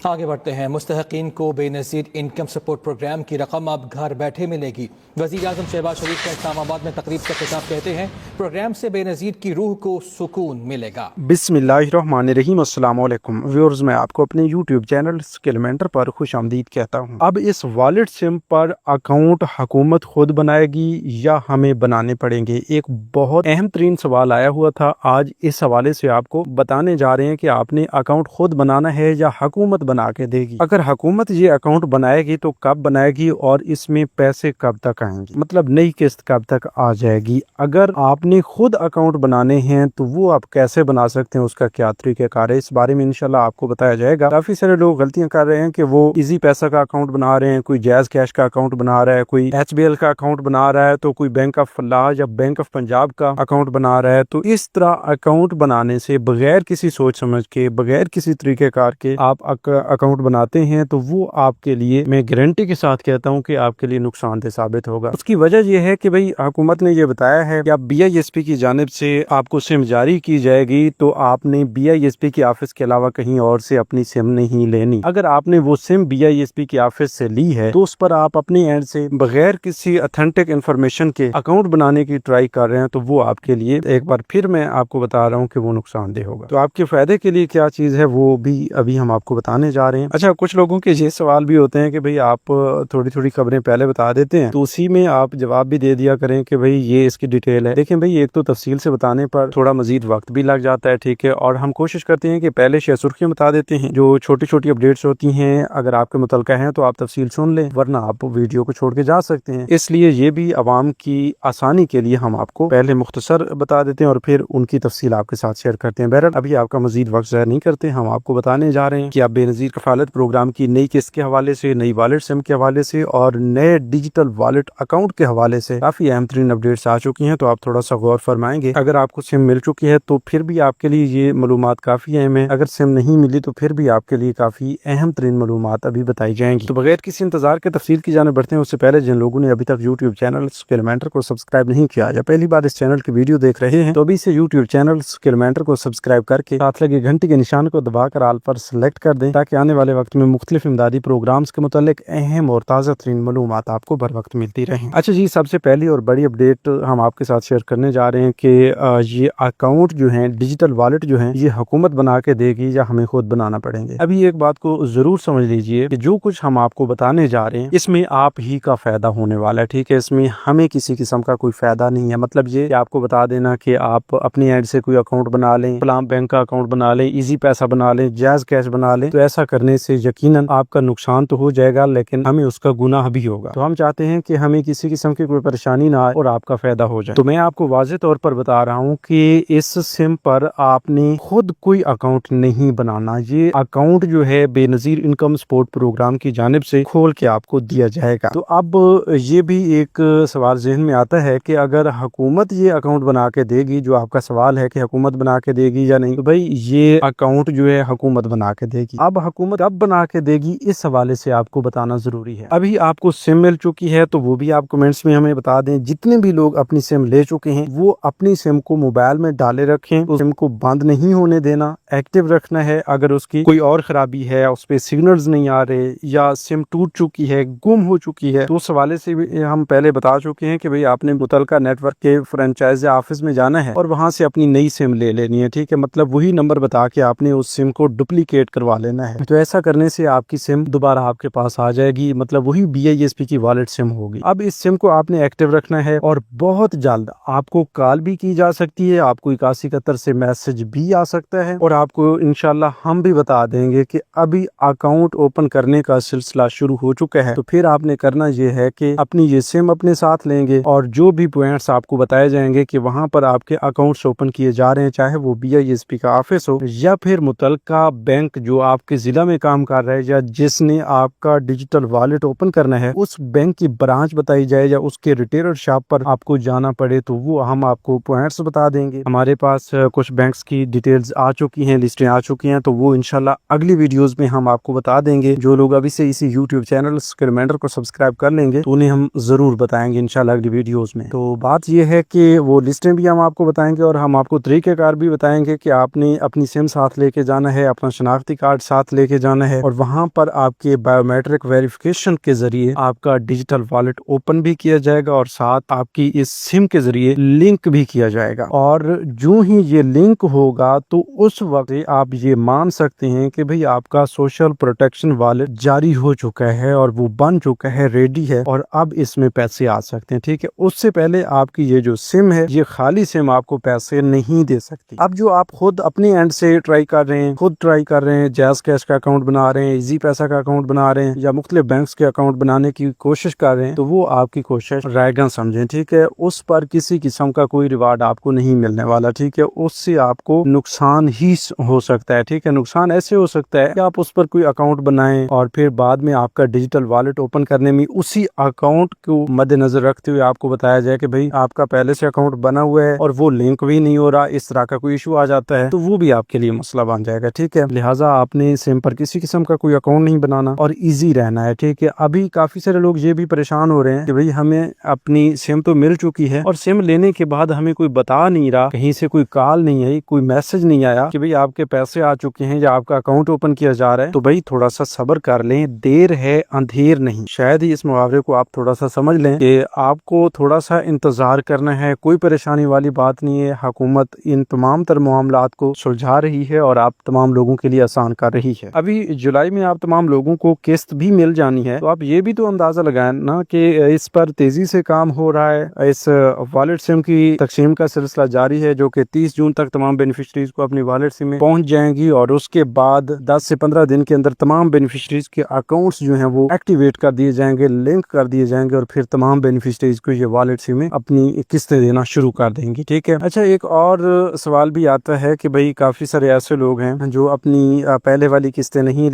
آگے بڑھتے ہیں۔ مستحقین کو بے نظیر انکم سپورٹ پروگرام کی رقم اب گھر بیٹھے ملے گی۔ وزیر اعظم شہباز شریف نے اسلام آباد میں تقریب سے خطاب کہتے ہیں پروگرام سے بے نظیر کی روح کو سکون ملے گا۔ بسم اللہ الرحمن الرحیم۔ السلام علیکم ویورز، میں آپ کو اپنے یوٹیوب چینل اسکل مینٹر پر خوش آمدید کہتا ہوں۔ اب اس والٹ سم پر اکاؤنٹ حکومت خود بنائے گی یا ہمیں بنانے پڑیں گے؟ ایک بہت اہم ترین سوال آیا ہوا تھا، آج اس حوالے سے آپ کو بتانے جا رہے ہیں کہ آپ نے اکاؤنٹ خود بنانا ہے یا حکومت بنا کے دے گی۔ اگر حکومت یہ اکاؤنٹ بنائے گی تو کب بنائے گی اور اس میں پیسے کب تک آئیں گے، مطلب نئی قسط کب تک آ جائے گی؟ اگر آپ نے خود اکاؤنٹ بنانے ہیں تو وہ آپ کیسے بنا سکتے ہیں، اس کا کیا طریقہ کار ہے، اس بارے میں انشاءاللہ آپ کو بتایا جائے گا۔ کافی سارے لوگ غلطیاں کر رہے ہیں کہ وہ ایزی پیسہ کا اکاؤنٹ بنا رہے ہیں، کوئی جائز کیش کا اکاؤنٹ بنا رہا ہے، کوئی ایچ بی ایل کا اکاؤنٹ بنا رہا ہے، تو کوئی بینک آف فلاح یا بینک آف پنجاب کا اکاؤنٹ بنا رہا ہے۔ تو اس طرح اکاؤنٹ بنانے سے بغیر کسی سوچ سمجھ کے، بغیر کسی طریقہ کار کے آپ اکاؤنٹ بناتے ہیں تو وہ آپ کے لیے، میں گارنٹی کے ساتھ کہتا ہوں کہ آپ کے لیے نقصان دہ ثابت ہوگا۔ اس کی وجہ یہ ہے کہ بھئی حکومت نے یہ بتایا ہے کہ اب بی آئی ایس پی کی جانب سے آپ کو سم جاری کی جائے گی، تو آپ نے بی آئی ایس پی کے آفس کے علاوہ کہیں اور سے اپنی سم نہیں لینی۔ اگر آپ نے وہ سم بی آئی ایس پی کے آفس سے لی ہے تو اس پر آپ اپنی اینڈ سے بغیر کسی اتھینٹک انفارمیشن کے اکاؤنٹ بنانے کی ٹرائی کر رہے ہیں تو وہ آپ کے لیے، ایک بار پھر میں آپ کو بتا رہا ہوں کہ وہ نقصان دہ ہوگا۔ تو آپ کے فائدے کے لیے کیا چیز ہے وہ بھی ابھی ہم آپ کو بتانے جا رہے ہیں۔ اچھا، کچھ لوگوں کے یہ سوال بھی ہوتے ہیں کہ بھئی آپ تھوڑی تھوڑی خبریں پہلے بتا دیتے ہیں تو اسی میں آپ جواب بھی دے دیا کریں کہ بھئی یہ اس کی ڈیٹیل ہے۔ دیکھیں بھئی، ایک تو تفصیل سے بتانے پر تھوڑا مزید وقت بھی لگ جاتا ہے، ٹھیک ہے، اور ہم کوشش کرتے ہیں کہ پہلے شہ سرخیاں بتا دیتے ہیں، جو چھوٹی چھوٹی اپڈیٹس ہوتی ہیں اگر آپ کے متعلقہ ہیں تو آپ تفصیل سن لیں، ورنہ آپ ویڈیو کو چھوڑ کے جا سکتے ہیں۔ اس لیے یہ بھی عوام کی آسانی کے لیے ہم آپ کو پہلے مختصر بتا دیتے ہیں اور پھر ان کی تفصیل آپ کے ساتھ شیئر کرتے ہیں۔ بہرحال ابھی آپ کا مزید وقت ضائع نہیں کرتے، ہم آپ کو بتانے جا رہے ہیں کہ اب بے نظیر کفالت پروگرام کی نئی قسط کے حوالے سے، نئی والٹ سم کے حوالے سے اور نئے ڈیجیٹل والٹ اکاؤنٹ کے حوالے سے کافی اہم ترین اپڈیٹس آ چکی ہیں، تو آپ تھوڑا سا غور فرمائیں گے۔ اگر آپ کو سم مل چکی ہے تو پھر بھی آپ کے لیے یہ معلومات کافی اہم ہے، اگر سم نہیں ملی تو پھر بھی آپ کے لیے کافی اہم ترین معلومات ابھی بتائی جائیں گی۔ تو بغیر کسی انتظار کے تفصیل کی جانب بڑھتے ہیں، اس سے پہلے جن لوگوں نے ابھی تک یوٹیوب چینل اسکل مینٹر کو سبسکرائب نہیں کیا یا پہلی بار اس چینل کی ویڈیو دیکھ رہے ہیں تو ابھی سے یوٹیوب چینل اسکل مینٹر کو سبسکرائب کر کے ساتھ لگے گھنٹی کے نشان کو دبا کر آل پر سلیکٹ کر دیں تاکہ آنے والے وقت میں مختلف امدادی پروگرامز کے متعلق اہم اور تازہ ترین معلومات آپ کو بر وقت ملتی رہیں۔ اچھا جی، سب سے پہلی اور بڑی اپڈیٹ ہم آپ کے ساتھ شیئر کرنے جا رہے ہیں کہ یہ اکاؤنٹ جو ہیں، ڈیجیٹل والٹ جو ہیں، یہ حکومت بنا کے دے گی یا ہمیں خود بنانا پڑیں گے؟ ابھی ایک بات کو ضرور سمجھ لیجئے کہ جو کچھ ہم آپ کو بتانے جا رہے ہیں اس میں آپ ہی کا فائدہ ہونے والا ہے، ٹھیک ہے، اس میں ہمیں کسی قسم کا کوئی فائدہ نہیں ہے۔ مطلب یہ کہ آپ کو بتا دینا کہ آپ اپنی اینڈ سے کوئی اکاؤنٹ بنا لیں، فلاں بینک کا اکاؤنٹ بنا لیں، ایزی پیسہ بنا لیں، جائز کیش بنا لیں، تو ایسا کرنے سے یقیناً آپ کا نقصان تو ہو جائے گا لیکن ہمیں اس کا گناہ بھی ہوگا۔ تو ہم چاہتے ہیں کہ ہمیں کسی قسم کی کوئی پریشانی نہ آئے اور آپ کا فائدہ ہو جائے۔ تو میں آپ کو واضح طور پر بتا رہا ہوں کہ اس سم پر آپ نے خود کوئی اکاؤنٹ نہیں بنانا، یہ اکاؤنٹ جو ہے بے نظیر انکم سپورٹ پروگرام کی جانب سے کھول کے آپ کو دیا جائے گا۔ تو اب یہ بھی ایک سوال ذہن میں آتا ہے کہ اگر حکومت یہ اکاؤنٹ بنا کے دے گی، جو آپ کا سوال ہے کہ حکومت بنا کے دے گی یا نہیں، تو بھائی یہ اکاؤنٹ جو ہے حکومت بنا کے دے گی۔ اب حکومت کب بنا کے دے گی اس حوالے سے آپ کو بتانا ضروری ہے۔ ابھی آپ کو سم مل چکی ہے تو وہ بھی آپ کمنٹس میں ہمیں بتا دیں۔ جتنے بھی لوگ اپنی سم لے چکے ہیں وہ اپنی سم کو موبائل میں ڈالے رکھیں، سم کو بند نہیں ہونے دینا، ایکٹیو رکھنا ہے۔ اگر اس کی کوئی اور خرابی ہے، اس پہ سگنلز نہیں آ رہے یا سم ٹوٹ چکی ہے، گم ہو چکی ہے، تو اس حوالے سے بھی ہم پہلے بتا چکے ہیں کہ بھئی آپ نے متعلقہ نیٹ ورک کے فرنچائز آفس میں جانا ہے اور وہاں سے اپنی نئی سم لے لینی ہے، ٹھیک ہے، مطلب وہی نمبر بتا کے آپ نے اس سم کو ڈپلیکیٹ کروا لینا ہے۔ تو ایسا کرنے سے آپ کی سم دوبارہ آپ کے پاس آ جائے گی، مطلب وہی بی آئی ایس پی کی والٹ سم ہوگی۔ اب اس سم کو آپ نے ایکٹیو رکھنا ہے اور بہت جلد آپ کو کال بھی کی جا سکتی ہے، آپ کو 8171 سے میسج بھی آ سکتا ہے اور آپ کو انشاءاللہ ہم بھی بتا دیں گے کہ ابھی اکاؤنٹ اوپن کرنے کا سلسلہ شروع ہو چکا ہے۔ تو پھر آپ نے کرنا یہ ہے کہ اپنی یہ سم اپنے ساتھ لیں گے اور جو بھی پوائنٹس آپ کو بتائے جائیں گے کہ وہاں پر آپ کے اکاؤنٹس اوپن کیے جا رہے ہیں، چاہے وہ بی آئی ایس پی کا آفس ہو یا پھر متعلقہ بینک جو آپ کے ضلع میں کام کر رہا ہے یا جس نے آپ کا ڈیجیٹل والٹ اوپن کرنا ہے، اس بینک کی برانچ بتائی جائے یا اس کے ریٹیلر شاپ پر آپ کو جانا پڑے تو وہ ہم آپ کو پوائنٹس بتا دیں گے۔ ہمارے پاس کچھ بینکس کی ڈیٹیلز آ چکی ہیں، لسٹیں آ چکی ہیں، تو وہ انشاءاللہ اگلی ویڈیوز میں ہم آپ کو بتا دیں گے۔ جو لوگ ابھی سے اسی یوٹیوب چینل اسکل مینٹر کو سبسکرائب کر لیں گے تو انہیں ہم ضرور بتائیں گے انشاءاللہ اگلی ویڈیوز میں۔ تو بات یہ ہے کہ وہ لسٹیں بھی ہم آپ کو بتائیں گے اور ہم آپ کو طریقہ کار بھی بتائیں گے کہ آپ نے اپنی سم ساتھ لے کے جانا ہے، اپنا شناختی کارڈ ساتھ لے کے جانا ہے اور وہاں پر آپ کے بایومیٹرک ویریفیکیشن کے ذریعے آپ کا ڈیجیٹل والیٹ اوپن بھی کیا جائے گا اور ساتھ آپ کی اس سم کے ذریعے لنک بھی کیا جائے گا، اور جو ہی یہ لنک ہوگا تو اس وقت آپ یہ مان سکتے ہیں کہ بھئی آپ کا سوشل پروٹیکشن والیٹ جاری ہو چکا ہے اور وہ بن چکا ہے، ریڈی ہے، اور اب اس میں پیسے آ سکتے ہیں، ٹھیک ہے۔ اس سے پہلے آپ کی یہ جو سم ہے، یہ خالی سم آپ کو پیسے نہیں دے سکتی۔ اب جو آپ خود اپنے اینڈ سے ٹرائی کر رہے ہیں، جیز کیش کا اکاؤنٹ بنا رہے ہیں، ایزی پیسہ کا اکاؤنٹ بنا رہے ہیں، یا مختلف بینکس کے اکاؤنٹ بنانے کی کوشش کر رہے ہیں، تو وہ آپ کی کوشش رائے گاں سمجھیں، ٹھیک ہے۔ اس پر کسی قسم کا کوئی ریوارڈ آپ کو نہیں ملنے والا، ٹھیک ہے۔ اس سے آپ کو نقصان ہی ہو سکتا ہے، ٹھیک ہے۔ نقصان ایسے ہو سکتا ہے کہ آپ اس پر کوئی اکاؤنٹ بنائیں اور پھر بعد میں آپ کا ڈیجیٹل والیٹ اوپن کرنے میں اسی اکاؤنٹ کو مد نظر رکھتے ہوئے آپ کو بتایا جائے کہ بھئی آپ کا پہلے سے اکاؤنٹ بنا ہوا ہے اور وہ لنک بھی نہیں ہو رہا، اس طرح کا کوئی ایشو آ جاتا ہے، تو وہ بھی آپ کے لیے مسئلہ بن جائے گا، ٹھیک ہے۔ لہٰذا آپ نے سم پر کسی قسم کا کوئی اکاؤنٹ نہیں بنانا اور ایزی رہنا ہے، ٹھیک ہے۔ ابھی کافی سارے لوگ یہ بھی پریشان ہو رہے ہیں کہ بھئی ہمیں اپنی سم تو مل چکی ہے اور سم لینے کے بعد ہمیں کوئی بتا نہیں رہا، کہیں سے کوئی کال نہیں آئی، کوئی میسج نہیں آیا کہ بھئی آپ کے پیسے آ چکے ہیں یا آپ کا اکاؤنٹ اوپن کیا جا رہا ہے۔ تو بھئی تھوڑا سا صبر کر لیں، دیر ہے اندھیر نہیں۔ شاید ہی اس محاورے کو آپ تھوڑا سا سمجھ لیں کہ آپ کو تھوڑا سا انتظار کرنا ہے، کوئی پریشانی والی بات نہیں ہے۔ حکومت ان تمام تر معاملات کو سلجھا رہی ہے اور آپ تمام لوگوں کے لیے آسان کر رہی ہے۔ ابھی جولائی میں آپ تمام لوگوں کو قسط بھی مل جانی ہے، تو آپ یہ بھی تو اندازہ لگائیں نا کہ اس پر تیزی سے کام ہو رہا ہے۔ اس والیٹ سم کی تقسیم کا سلسلہ جاری ہے، جو کہ 30 جون تک تمام بینیفیشریز کو اپنی والیٹ سم میں پہنچ جائیں گی، اور اس کے بعد 10 سے 15 دن کے اندر تمام بینیفیشریز کے اکاؤنٹس جو ہیں وہ ایکٹیویٹ کر دیے جائیں گے، لنک کر دیے جائیں گے، اور پھر تمام بینیفیشریز کو یہ والیٹ سم میں اپنی قسطیں دینا شروع کر دیں گی، ٹھیک ہے۔ اچھا، ایک اور سوال بھی آتا ہے کہ بھئی کافی سارے ایسے لوگ ہیں جو اپنی پہلے والی قسطیں نہیں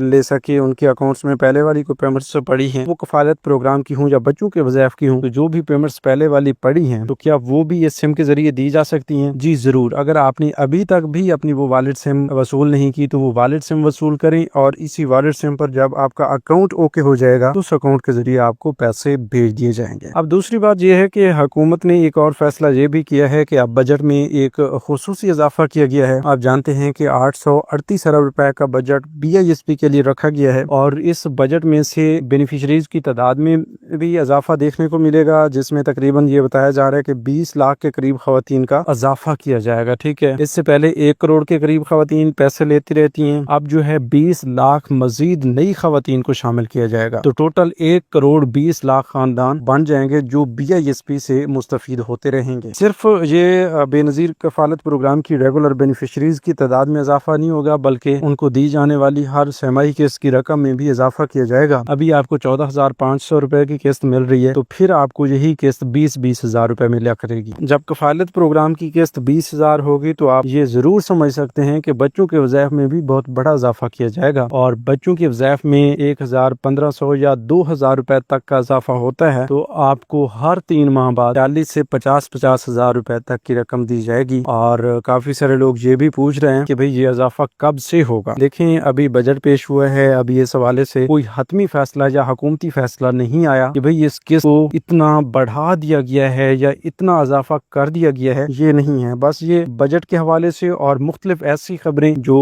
لے سکے، ان کے اکاؤنٹس میں پہلے والی کوئی پیمنٹس پڑی ہیں، وہ کفالت پروگرام کی ہوں یا بچوں کے وظائف کی ہوں، تو جو بھی پیمنٹس پہلے والی پڑی ہیں تو کیا وہ بھی اس سم کے ذریعے دی جا سکتی ہیں؟ جی ضرور۔ اگر آپ نے ابھی تک بھی اپنی وہ والیٹ سم وصول نہیں کی تو وہ والیٹ سم وصول کریں، اور اسی والیٹ سم پر جب آپ کا اکاؤنٹ اوکے ہو جائے گا تو اس اکاؤنٹ کے ذریعے آپ کو پیسے بھیج دیے جائیں گے۔ اب دوسری بات یہ ہے کہ حکومت نے ایک اور فیصلہ یہ بھی کیا ہے کہ اب بجٹ میں ایک خصوصی اضافہ کیا گیا ہے۔ آپ جانتے ہیں کہ 838 ارب روپے کا بجٹ BISP کے لیے رکھا گیا ہے، اور اس بجٹ میں سے بینیفیشریز کی تعداد میں بھی اضافہ دیکھنے کو ملے گا، جس میں تقریباً یہ بتایا جا رہا ہے کہ 20 لاکھ کے قریب خواتین کا اضافہ کیا جائے گا، ٹھیک ہے۔ اس سے پہلے 1 کروڑ کے قریب خواتین پیسے لیتی رہتی ہیں، اب جو ہے 20 لاکھ مزید نئی خواتین کو شامل کیا جائے گا، تو ٹوٹل 1 کروڑ 20 لاکھ خاندان بن جائیں گے جو BISP سے مستفید ہوتے رہیں گے۔ صرف یہ بے نظیر کفالت پروگرام کی ریگولر بینیفیشریز کی تعداد میں اضافہ نہیں ہوگا، بلکہ ان کو دی جانے والی ہر سہ قسط کی رقم میں بھی اضافہ کیا جائے گا۔ ابھی آپ کو 14,500 روپے کی قسط مل رہی ہے، تو پھر آپ کو یہی قسط 20 ہزار روپے ملیا کرے گی۔ جب کفالت پروگرام کی قسط 20,000 ہوگی تو آپ یہ ضرور سمجھ سکتے ہیں کہ بچوں کے وظائف میں بھی بہت بڑا اضافہ کیا جائے گا، اور بچوں کے وظائف میں 1,500 یا 2,000 روپے تک کا اضافہ ہوتا ہے، تو آپ کو ہر 3 ماہ بعد 40 سے 50 ہزار روپے تک کی رقم دی جائے گی۔ اور کافی سارے لوگ یہ بھی پوچھ رہے ہیں کہ بھئی یہ اضافہ کب سے ہوگا؟ دیکھیں، ابھی بجٹ پیش ہوا ہے، ابھی اس حوالے سے کوئی حتمی فیصلہ یا حکومتی فیصلہ نہیں آیا کہ بھئی اس قسط کو اتنا بڑھا دیا گیا ہے یا اتنا اضافہ کر دیا گیا ہے، یہ نہیں ہے۔ بس یہ بجٹ کے حوالے سے اور مختلف ایسی خبریں جو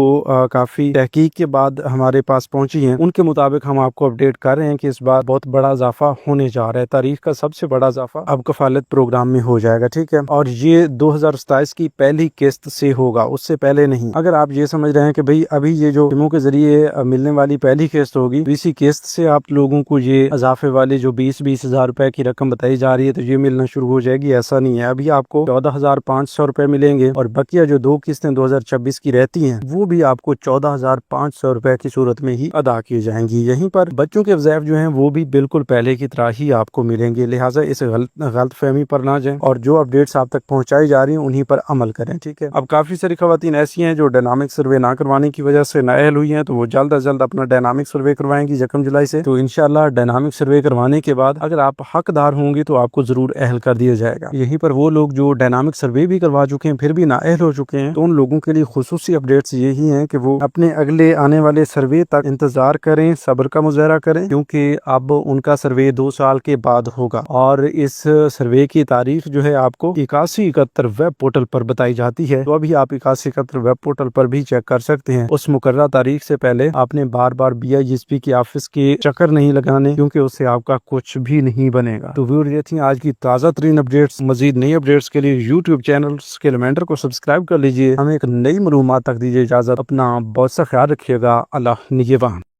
کافی تحقیق کے بعد ہمارے پاس پہنچی ہیں، ان کے مطابق ہم آپ کو اپڈیٹ کر رہے ہیں کہ اس بار بہت بڑا اضافہ ہونے جا رہا ہے۔ تاریخ کا سب سے بڑا اضافہ اب کفالت پروگرام میں ہو جائے گا، ٹھیک ہے، اور یہ 2027 کی پہلی قسط سے ہوگا، اس سے پہلے نہیں۔ اگر آپ یہ سمجھ رہے ہیں کہ بھئی ابھی یہ جو سموں کے ذریعے ملنے والی پہلی قسط ہوگی، اسی قسط سے آپ لوگوں کو یہ اضافے والی جو 20 ہزار روپے کی رقم بتائی جا رہی ہے تو یہ ملنا شروع ہو جائے گی، ایسا نہیں ہے۔ ابھی آپ کو 14,500 روپے ملیں گے، اور بقیہ جو 2 قسطیں 2026 کی رہتی ہیں وہ بھی آپ کو 14,500 روپے کی صورت میں ہی ادا کی جائیں گی۔ یہیں پر بچوں کے وظائف جو ہیں وہ بھی بالکل پہلے کی طرح ہی آپ کو ملیں گے، لہٰذا اس غلط فہمی پر نہ جائیں، اور جو اپڈیٹس آپ تک پہنچائی جا رہی ہیں انہیں پر عمل کریں، ٹھیک ہے۔ اب کافی ساری خواتین ایسی ہیں جو ڈائنامک سروے نہ کروانے کی وجہ سے نااہل ہوئی ہیں، تو وہ جلد از جلد اپنا ڈائنامک سروے کروائیں گی 1 جولائی سے۔ تو انشاءاللہ ڈائنامک سروے کروانے کے بعد اگر آپ حقدار ہوں گی تو آپ کو ضرور اہل کر دیا جائے گا۔ یہیں پر وہ لوگ جو ڈائنامک سروے بھی کروا چکے ہیں پھر بھی نااہل ہو چکے ہیں، تو ان لوگوں کے لیے خصوصی اپڈیٹس یہی ہیں کہ وہ اپنے اگلے آنے والے سروے تک انتظار کریں، صبر کا مظاہرہ کریں، کیونکہ اب ان کا سروے 2 سال کے بعد ہوگا، اور اس سروے کی تاریخ جو ہے آپ کو 8171 ویب پورٹل پر بتائی جاتی ہے۔ تو ابھی آپ 8171 ویب پورٹل پر بھی چیک کر سکتے ہیں، اس مقررہ مقررہ تاریخ سے پہلے آپ نے بار بار BISP کی آفس کے چکر نہیں لگانے، کیونکہ اس سے آپ کا کچھ بھی نہیں بنے گا۔ تو ویور، یہ تھی آج کی تازہ ترین اپڈیٹس۔ مزید نئی اپڈیٹس کے لیے YouTube چینل اسکلمنٹر کو سبسکرائب کر لیجئے۔ ہمیں ایک نئی معلومات تک دیجیے اجازت۔ اپنا بہت سا خیال رکھیے گا۔ اللہ نگہبان۔